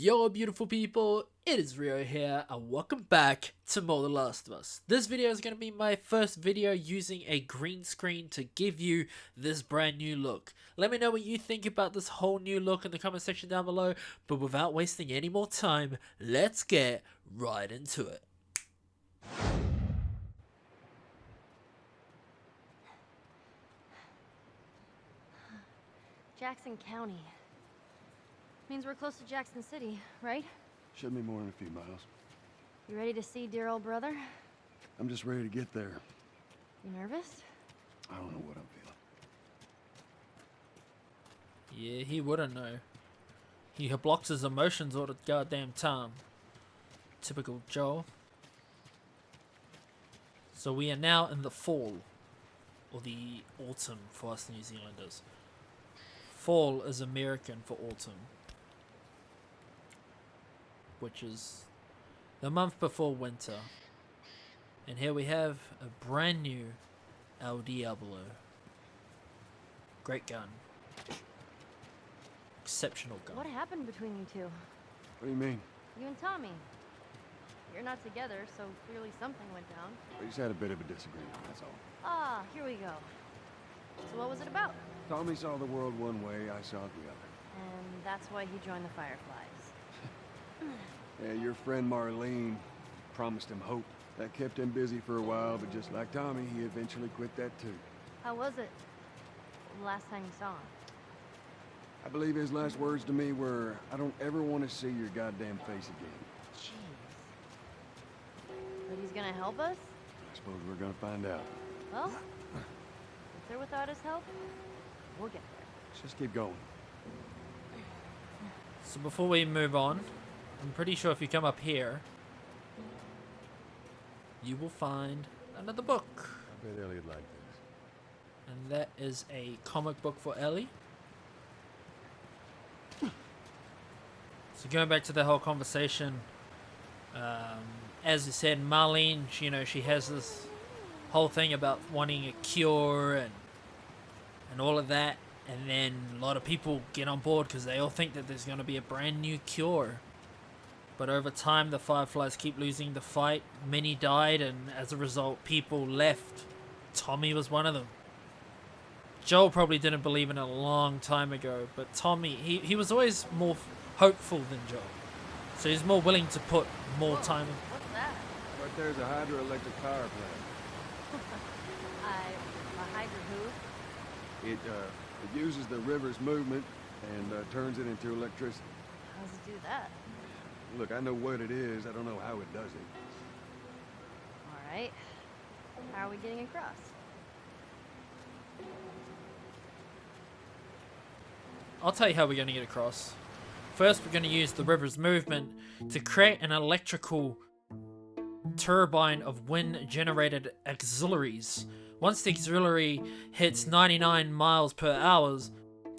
Yo beautiful people, it is Rio here and welcome back to More The Last of Us. This video is going to be my first video using a green screen to give you this brand new look. Let me know what you think about this whole new look in the comment section down below, but without wasting any more time, let's get right into it. Jackson County. Means we're close to Jackson City, right? Should be more than a few miles. You ready to see dear old brother? I'm just ready to get there. You nervous? I don't know what I'm feeling. Yeah, he wouldn't know. He blocks his emotions all the goddamn time. Typical Joel. So we are now in the fall, or the autumn for us New Zealanders. Fall is American for autumn, which is the month before winter. And here we have a brand new El Diablo. Great gun. Exceptional gun. What happened between you two? What do you mean? You and Tommy. You're not together, so clearly something went down. We just had a bit of a disagreement, that's all. Ah, here we go. So what was it about? Tommy saw the world one way, I saw it the other. And that's why he joined the Fireflies. Yeah, your friend Marlene promised him hope. That kept him busy for a while, but just like Tommy, he eventually quit that too. How was it? The last time you saw him? I believe his last words to me were, I don't ever want to see your goddamn face again. Jeez. But he's gonna help us? I suppose we're gonna find out. Well, with or without his help, we'll get there. Let's just keep going. So before we move on, I'm pretty sure if you come up here, you will find another book. I bet Elliot liked this. And that is a comic book for Ellie. So going back to the whole conversation, as I said, Marlene, she has this whole thing about wanting a cure and all of that. And then a lot of people get on board because they all think that there's going to be a brand new cure. But over time, the Fireflies keep losing the fight. Many died, and as a result, people left. Tommy was one of them. Joel probably didn't believe in it a long time ago, but Tommy, he was always more hopeful than Joel. So he's more willing to put more time in. What's that? Right there's a hydroelectric power plant. A hydro who? It uses the river's movement and turns it into electricity. How does it do that? Look, I know what it is. I don't know how it does it. All right. How are we getting across? I'll tell you how we're going to get across. First, we're going to use the river's movement to create an electrical turbine of wind-generated auxiliaries. Once the auxiliary hits 99 miles per hour,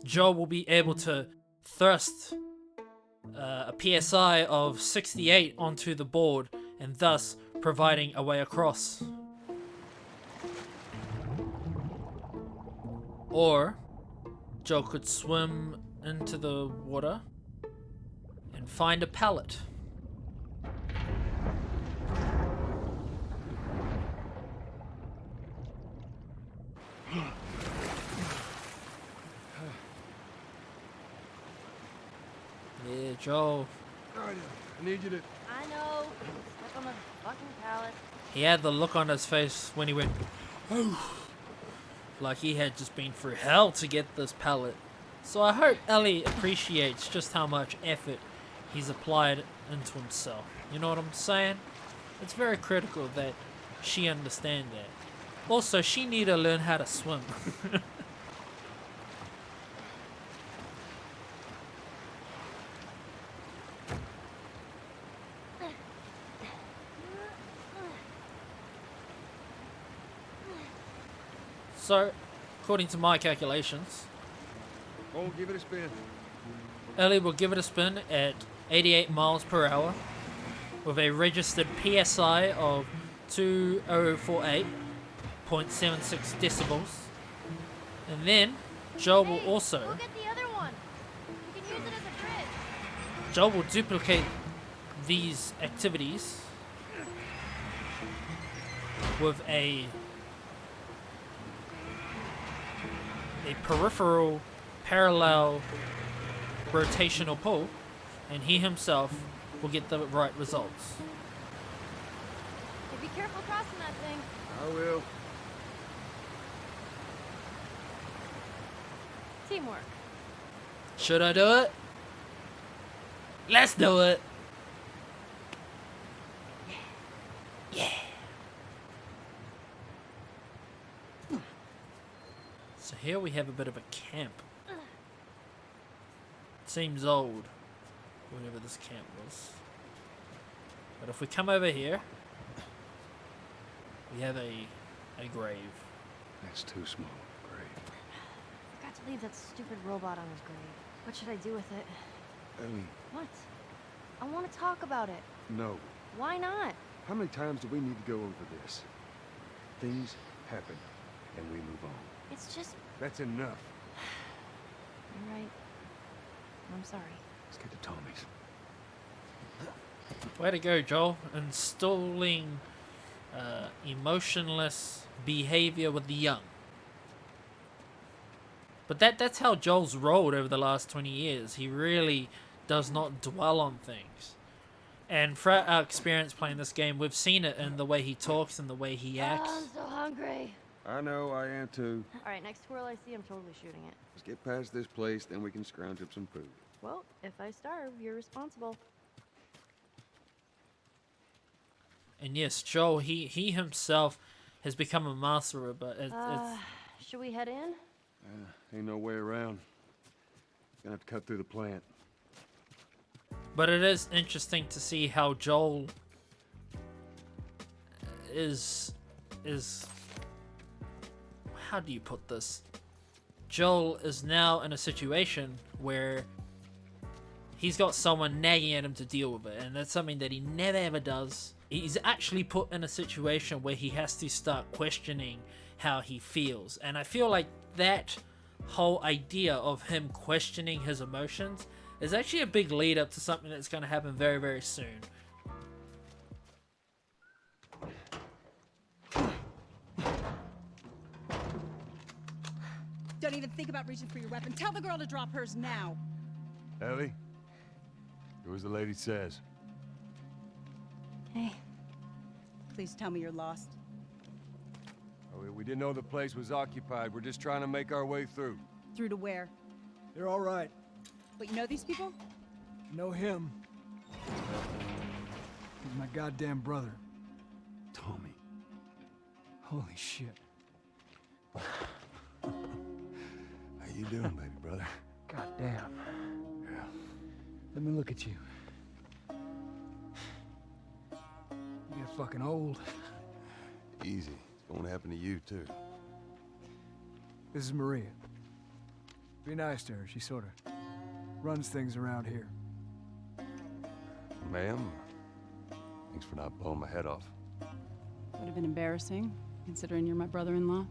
Joel will be able to thrust a PSI of 68 onto the board, and thus providing a way across. Or Joel could swim into the water and find a pallet. Yeah, Joel. Alright, I need you to... I know. Step on the fucking pallet. He had the look on his face when he went, oh, like he had just been through hell to get this pallet. So I hope Ellie appreciates just how much effort he's applied into himself. You know what I'm saying? It's very critical that she understand that. Also, she need to learn how to swim. So, according to my calculations, Go give it a spin. Ellie will give it a spin at 88 miles per hour with a registered PSI of 2048.76 decibels. And then Joel will also... Go get the other one. You can use it as a bridge. Joel will duplicate these activities with a peripheral parallel rotational pull, and he himself will get the right results. Hey, be careful crossing that thing. I will. Teamwork. Should I do it? Let's do it. Yeah. So here we have a bit of a camp. Seems old, whatever this camp was. But if we come over here, we have a grave. That's too small, grave. Forgot to leave that stupid robot on his grave. What should I do with it? Ellie, What? I want to talk about it. no. Why not? How many times do we need to go over this? Things happen, and we move on. It's just... That's enough. You're right. I'm sorry. Let's get to Tommy's. Way to go, Joel. Installing emotionless behavior with the young. But that's how Joel's rolled over the last 20 years. He really does not dwell on things. And throughout our experience playing this game, we've seen it in the way he talks and the way he acts. I'm so hungry. I know, I am too. All right, next squirrel I see, I'm totally shooting it. Let's get past this place, then we can scrounge up some food. Well, if I starve, you're responsible. And yes, Joel, he himself has become a master of it, but it's... Should we head in? Ain't no way around. Gonna have to cut through the plant. But it is interesting to see how Joel is how do you put this? Joel is now in a situation where he's got someone nagging at him to deal with it, and that's something that he never ever does. He's actually put in a situation where he has to start questioning how he feels, and I feel like that whole idea of him questioning his emotions is actually a big lead up to something that's going to happen very, very soon. Don't even think about reaching for your weapon. Tell the girl to drop hers now. Ellie? Do as the lady says. Hey. Please tell me you're lost. Oh, we didn't know the place was occupied. We're just trying to make our way through. Through to where? They're all right. But you know these people? Know him. He's my goddamn brother. Tommy. Holy shit. How you doing, baby brother? Goddamn. Yeah. Let me look at you. You get fucking old. Easy. It's going to happen to you, too. This is Maria. Be nice to her. She sort of runs things around here. Ma'am, thanks for not blowing my head off. Would have been embarrassing, considering you're my brother-in-law.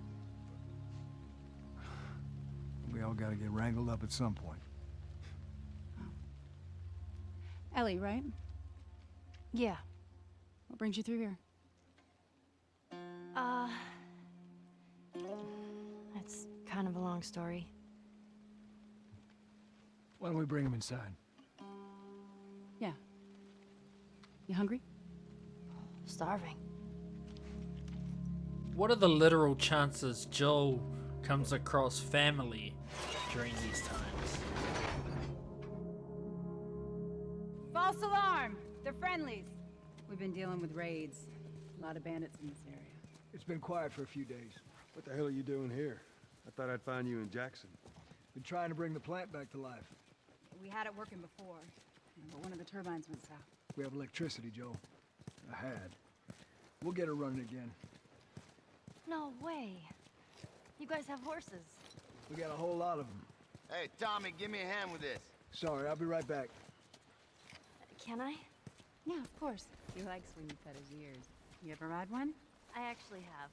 We all gotta get wrangled up at some point. Ellie, right? Yeah. What brings you through here? It's kind of a long story. Why don't we bring him inside? Yeah. You hungry? Starving. What are the literal chances Joel comes across family during these times? False alarm! They're friendlies. We've been dealing with raids. A lot of bandits in this area. It's been quiet for a few days. What the hell are you doing here? I thought I'd find you in Jackson. Been trying to bring the plant back to life. We had it working before, but one of the turbines went south. We have electricity, Joe. I had. We'll get her running again. No way. You guys have horses. We got a whole lot of them. Hey, Tommy, give me a hand with this. Sorry, I'll be right back. Can I? Yeah, of course. He likes when you cut his ears. You ever ride one? I actually have.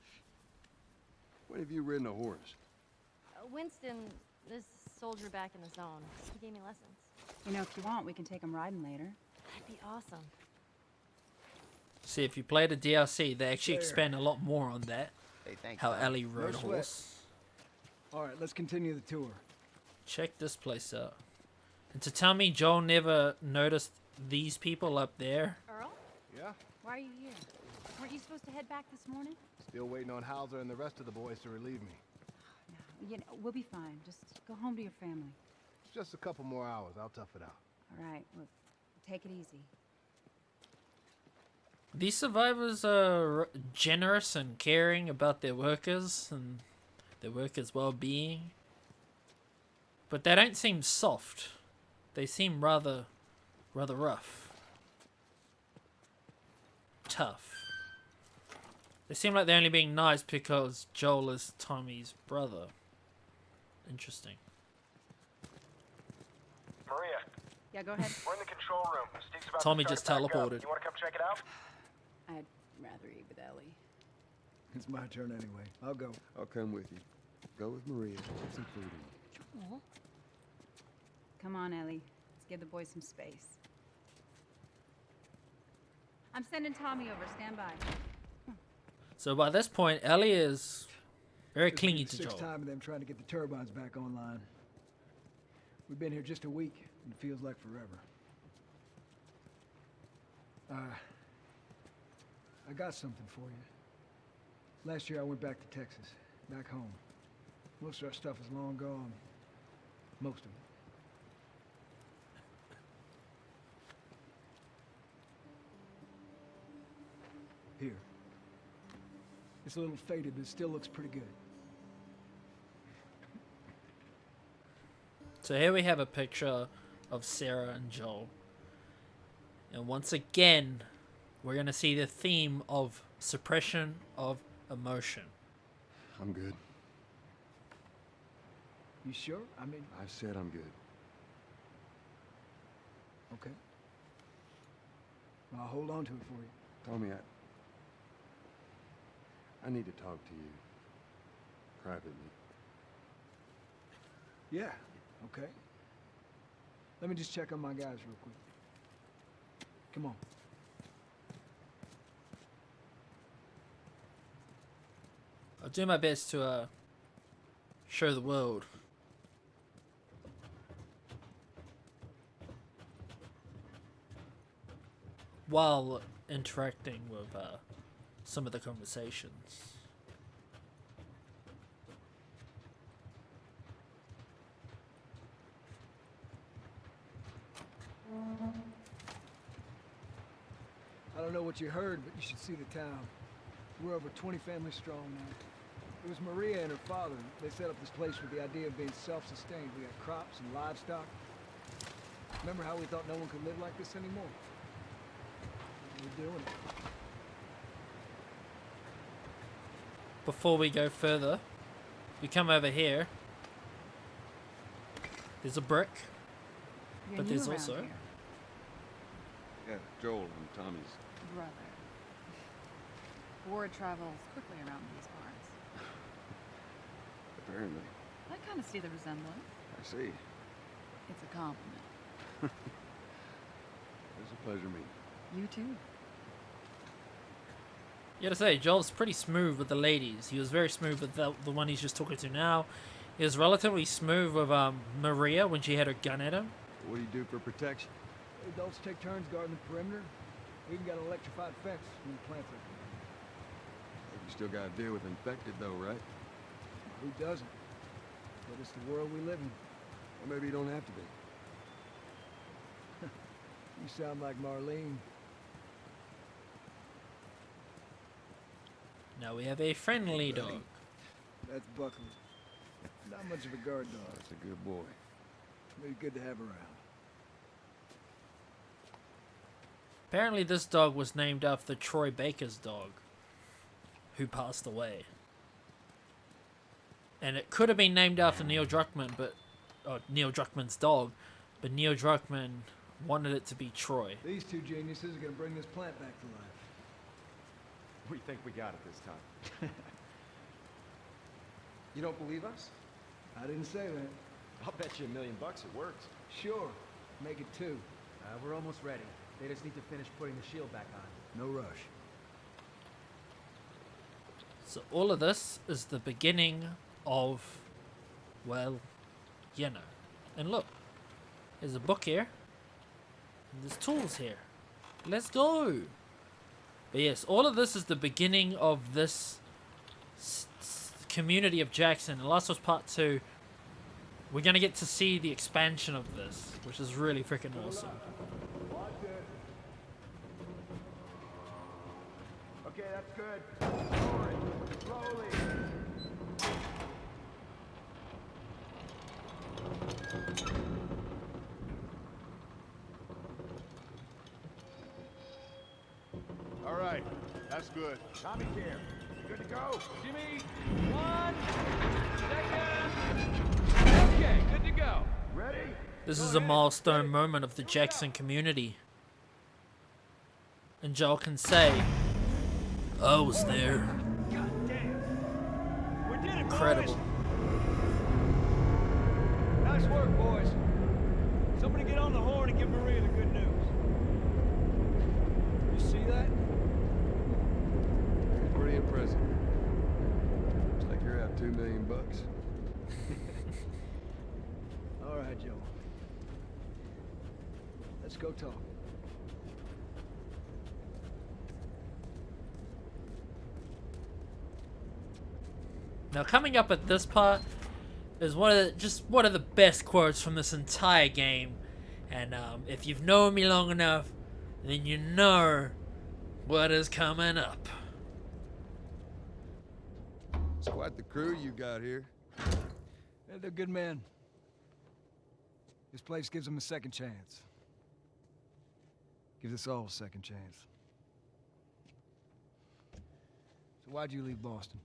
When have you ridden a horse? Winston, this soldier back in the zone, he gave me lessons. You know, if you want, we can take them riding later. That'd be awesome. See, if you play the DLC, they actually There. expand a lot more on that. Hey, thanks. How Dom. Ellie rode a sweat. horse. All right, let's continue the tour. Check this place out. And to tell me Joel never noticed these people up there. Earl? Yeah? Why are you here? Weren't you supposed to head back this morning? Still waiting on Hauser and the rest of the boys to relieve me. No, you know, we'll be fine. Just go home to your family. It's just a couple more hours. I'll tough it out. All right, well, take it easy. These survivors are generous and caring about their workers and their workers' well-being. But they don't seem soft. They seem rather rough. Tough. They seem like they're only being nice because Joel is Tommy's brother. Interesting. Maria, Yeah, go ahead. we're in the control room. Steve's about Tommy to just start back up. teleported. You want to come check it out? I'd rather eat with Ellie. It's my turn anyway. I'll go. I'll come with you. Go with Maria. Get some food in. Joel? Come on, Ellie. Let's give the boys some space. I'm sending Tommy over. Stand by. So by this point, Ellie is very This will be clingy the to sixth Joel. time of them trying to get the turbines back online. We've been here just a week, and it feels like forever. I got something for you. Last year I went back to Texas, back home. Most of our stuff is long gone. Most of it. Here. It's a little faded, but it still looks pretty good. So here we have a picture of Sarah and Joel. And once again, we're going to see the theme of suppression of emotion. I'm good. You sure? I mean, I've said I'm good. okay. I'll hold on to it for you. Tommy, I need to talk to you. Privately. Yeah, okay. Let me just check on my guys real quick. Come on. I'll do my best to show the world. While interacting with some of the conversations. I don't know what you heard, but you should see the town. We're over 20 families strong now. It was Maria and her father. They set up this place with the idea of being self-sustained. We got crops and livestock. Remember how we thought no one could live like this anymore? We're doing it. Before we go further, we come over here. There's a brick. You're But new there's around also- here, Yeah, Joel and Tommy's. brother. Word travels quickly around these parts. Apparently. I kind of see the resemblance. I see. It's a compliment. It was a pleasure meeting. You too. You gotta say, Joel's pretty smooth with the ladies. He was very smooth with the one he's just talking to now. He was relatively smooth with Maria when she had her gun at him. What do you do for protection? Adults take turns guarding the perimeter. We even got an electrified fence when the plants are. You still gotta deal with infected though, right? Who doesn't? But it's the world we live in. Or maybe you don't have to be. You sound like Marlene. Now we have a friendly dog. That's Buckley. Not much of a guard dog, That's a good boy. but he's good to have around. Apparently this dog was named after Troy Baker's dog, who passed away. And it could have been named after Neil Druckmann, but Neil Druckmann's dog, but Neil Druckmann wanted it to be Troy. These two geniuses are gonna bring this plant back to life. We think we got it this time. You don't believe us? I didn't say that. I'll bet you $1 million it works. Sure. Make it 2. We're almost ready. They just need to finish putting the shield back on. No rush. So all of this is the beginning of, well, you know. And look, there's a book here. And there's tools here. Let's go. But yes, all of this is the beginning of this community of Jackson. And last was part 2. We're going to get to see the expansion of this, which is really freaking awesome. Okay, that's good. Slowly. All right, that's good. Tommy's here. Good to go. Jimmy, 1 second. Okay, good to go. Ready? This is a milestone moment of the Jackson community. And Joel can say, I was there. God damn. We did it, Incredible. boys. Nice work, boys. Somebody get on the horn and give Maria the good news. You see that? Pretty impressive. Looks like you're out $2 million bucks. All right, Joe. Let's go talk. Now coming up at this part is one of the best quotes from this entire game, and if you've known me long enough, then you know what is coming up. It's quite the crew you got here. Yeah, they're good men. This place gives them a second chance. Gives us all a second chance. So why'd you leave Boston?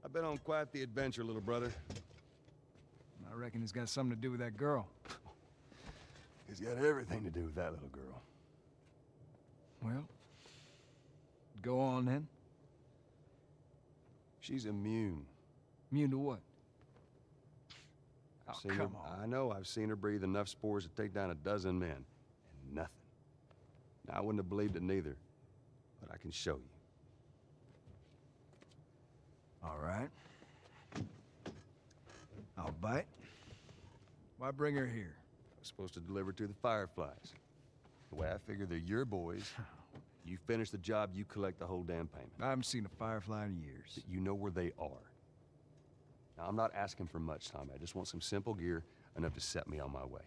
I've been on quite the adventure, little brother. I reckon it's got something to do with that girl. It's got everything to do with that little girl. Well, go on then. She's immune. Immune to what? Oh, Seen her- come on. I know, I've seen her breathe enough spores to take down 12 men. And nothing. Now, I wouldn't have believed it neither. But I can show you. All right. I'll bite. Why bring her here? I was supposed to deliver to the Fireflies. The way I figure they're your boys. You finish the job, you collect the whole damn payment. I haven't seen a Firefly in years. You know where they are. Now, I'm not asking for much, Tommy. I just want some simple gear, enough to set me on my way.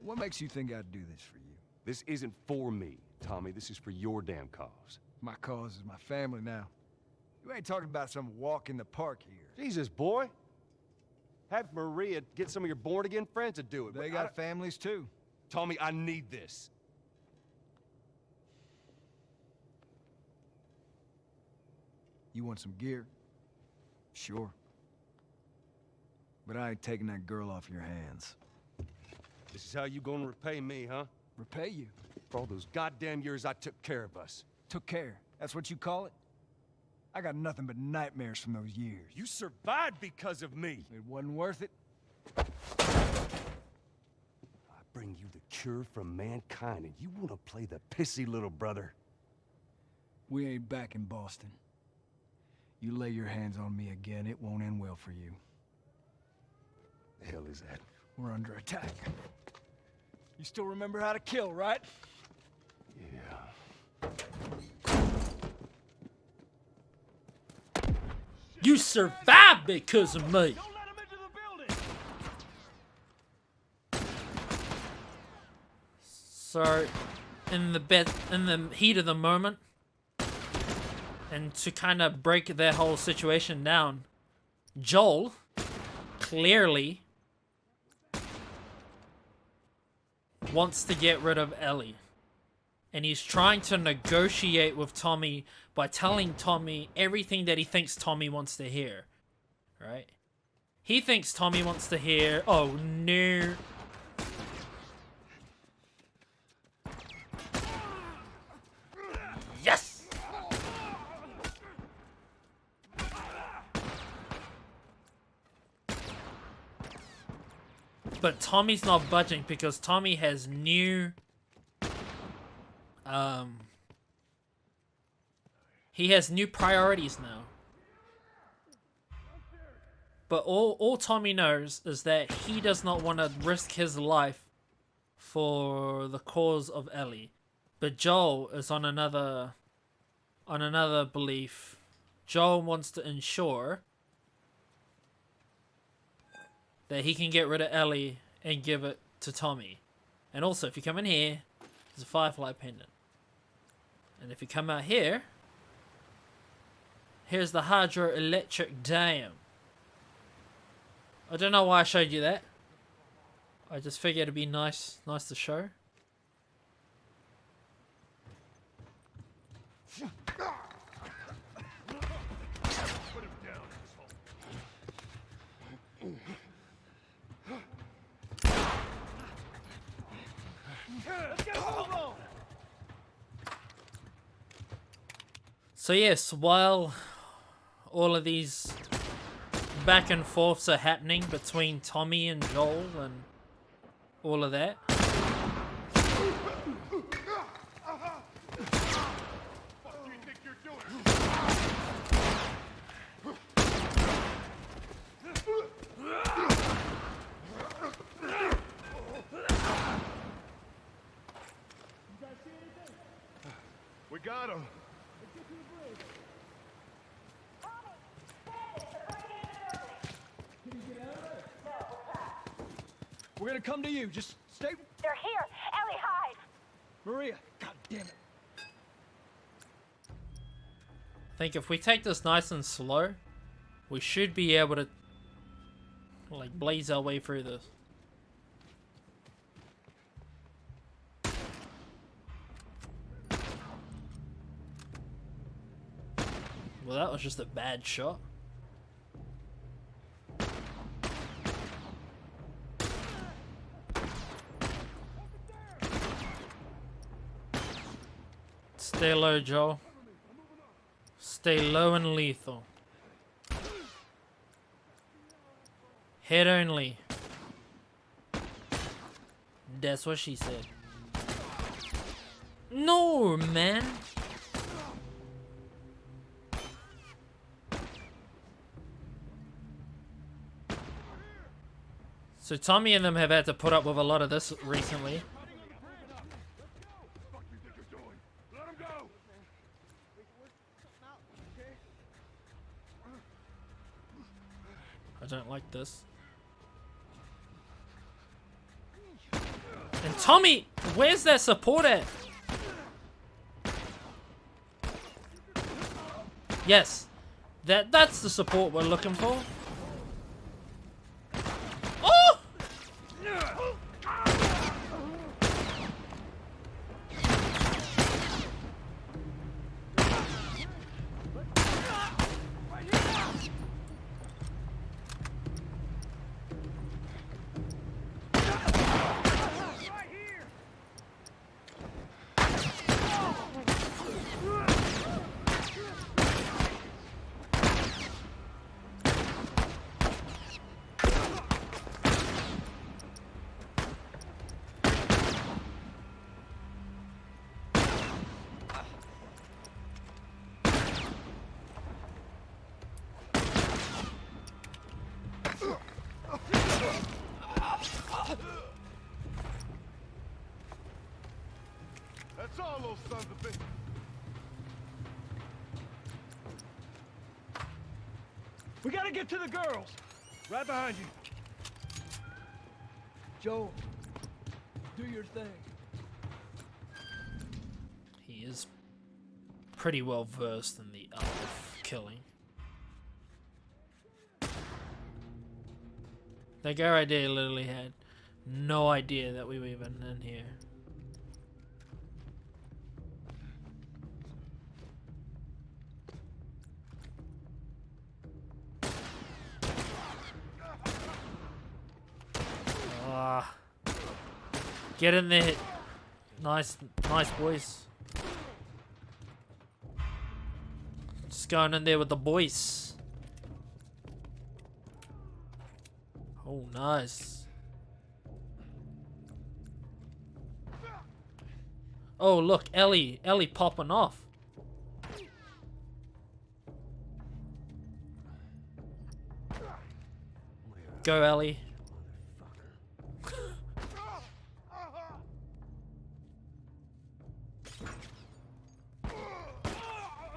What makes you think I'd do this for you? This isn't for me, Tommy. This is for your damn cause. My cause is my family now. You ain't talking about some walk in the park here. Jesus, boy. Have Maria get some of your born-again friends to do it. They but got families too. Tommy, I need this. You want some gear? Sure. But I ain't taking that girl off your hands. This is how you gonna repay me, huh? Repay you? For all those goddamn years I took care of us. Took care. That's what you call it? I got nothing but nightmares from those years. You survived because of me. It wasn't worth it. I bring you the cure from mankind, and you wanna play the pissy little brother. We ain't back in Boston. You lay your hands on me again, it won't end well for you. The hell is that? We're under attack. You still remember how to kill, right? Yeah. You survived because of me. Don't let him into the building! So, in the heat of the moment, and to kind of break their whole situation down, Joel clearly wants to get rid of Ellie. And he's trying to negotiate with Tommy by telling Tommy everything that he thinks Tommy wants to hear. Right? He thinks Tommy wants to hear, oh no. Yes! But Tommy's not budging because Tommy has new he has new priorities now. But all Tommy knows is that he does not want to risk his life for the cause of Ellie. But Joel is on another belief. Joel wants to ensure that he can get rid of Ellie and give it to Tommy. And also, if you come in here, there's a Firefly pendant. And if you come out here, here's the hydroelectric dam. I don't know why I showed you that. I just figured it'd be nice to show. So yes, while all of these back and forths are happening between Tommy and Joel and all of that, We got him. We're gonna come to you. Just stay. They're here! Ellie, hide! Maria, god damn it. I think if we take this nice and slow, we should be able to like blaze our way through this. Well, that was just a bad shot. Stay low, Joel. Stay low and lethal. Head only. That's what she said. No, man. So Tommy and them have had to put up with a lot of this recently. I don't like this. And Tommy, where's that support at? Yes, that's the support we're looking for. Oh! That's all those sons of bitches. We gotta get to the girls. Right behind you. Joel, do your thing. He is pretty well versed in the art of killing. That guy right there literally had no idea that we were even in here. Ah, get in there. Nice boys. Just going in there with the boys. Oh, nice. Oh, look, Ellie popping off. Go, Ellie.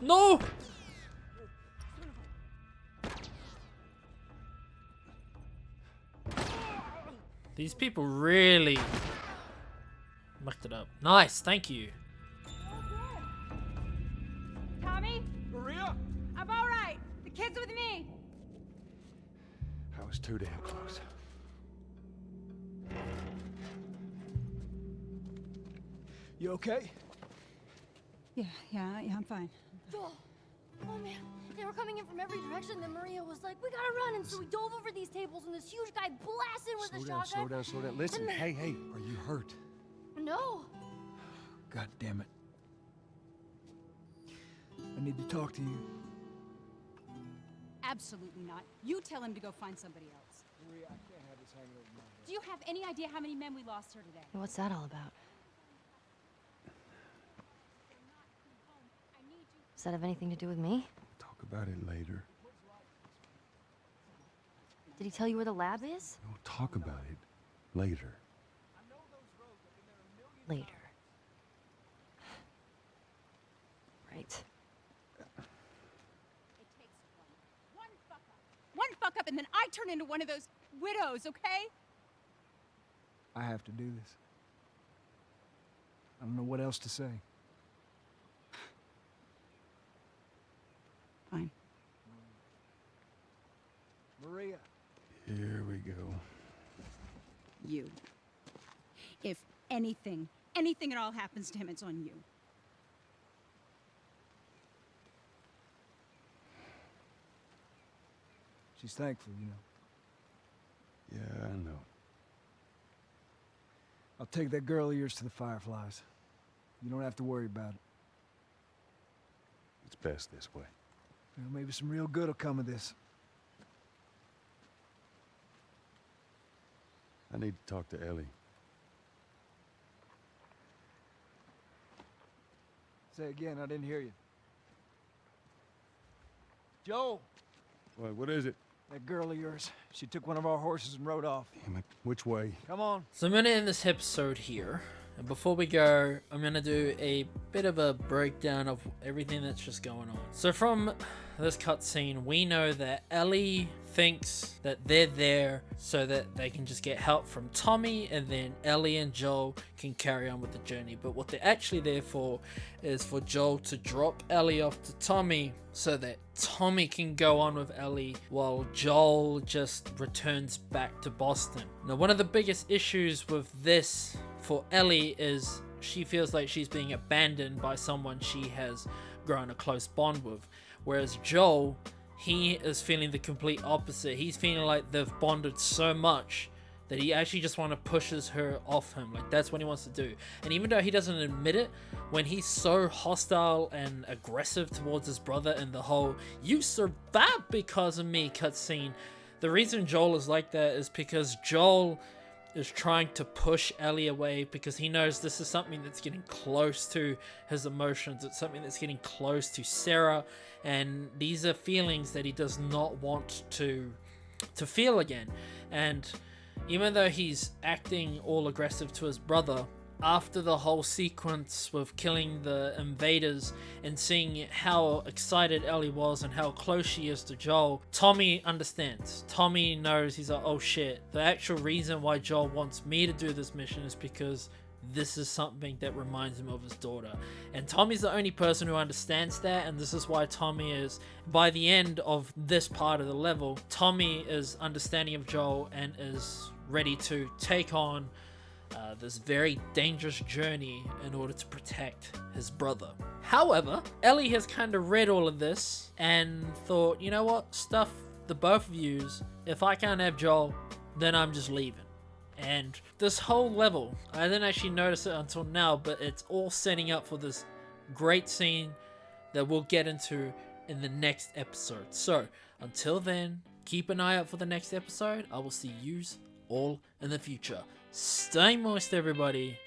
No! These people really mucked it up. Nice, thank you. Tommy? Maria? I'm all right. The kid's with me. I was too damn close. You okay? Yeah, I'm fine. Oh man, they were coming in from every direction. Then Maria was like, "We gotta run!" And so we dove over these tables, and this huge guy blasted with a shotgun. Slow down. Listen, hey, are you hurt? No. God damn it. I need to talk to you. Absolutely not. You tell him to go find somebody else. Maria, I can't have this hanging over my head. Do you have any idea how many men we lost here today? What's that all about? Does that have anything to do with me? Talk about it later. Did he tell you where the lab is? We'll talk about it later. Later. Right. It takes one fuck up. One fuck up and then I turn into one of those widows, okay? I have to do this. I don't know what else to say. Fine. Maria. Here we go. You. If anything at all happens to him, it's on you. She's thankful, you know. Yeah, I know. I'll take that girl of yours to the Fireflies. You don't have to worry about it. It's best this way. Well, maybe some real good will come of this. I need to talk to Ellie. Say again, I didn't hear you. Joel! What is it? That girl of yours. She took one of our horses and rode off. Damn it. Which way? Come on. So I'm gonna end this episode here. And before we go, I'm gonna do a bit of a breakdown of everything that's just going on. So from this cutscene, we know that Ellie thinks that they're there so that they can just get help from Tommy, and then Ellie and Joel can carry on with the journey. But what they're actually there for is for Joel to drop Ellie off to Tommy so that Tommy can go on with Ellie while Joel just returns back to Boston. Now, one of the biggest issues with this for Ellie is she feels like she's being abandoned by someone she has grown a close bond with, whereas Joel, he is feeling the complete opposite. He's feeling like they've bonded so much that he actually just pushes her off him. Like, that's what he wants to do. And even though he doesn't admit it, when he's so hostile and aggressive towards his brother and the whole "you survived because of me" cutscene, the reason Joel is like that is because Joel is trying to push Ellie away because he knows this is something that's getting close to his emotions. It's something that's getting close to Sarah, and these are feelings that he does not want to feel again. And even though he's acting all aggressive to his brother, after the whole sequence with killing the invaders and seeing how excited Ellie was and how close she is to Joel, Tommy understands. Tommy knows, he's like, oh shit, the actual reason why Joel wants me to do this mission is because this is something that reminds him of his daughter. And Tommy's the only person who understands that, and this is why Tommy is, by the end of this part of the level, Tommy is understanding of Joel and is ready to take on this very dangerous journey in order to protect his brother. However, Ellie has kind of read all of this and thought, you know what, stuff the both of yous. If I can't have Joel, then I'm just leaving. And this whole level, I didn't actually notice it until now, but it's all setting up for this great scene that we'll get into in the next episode. So until then, keep an eye out for the next episode. I will see yous all in the future. Stay moist, everybody.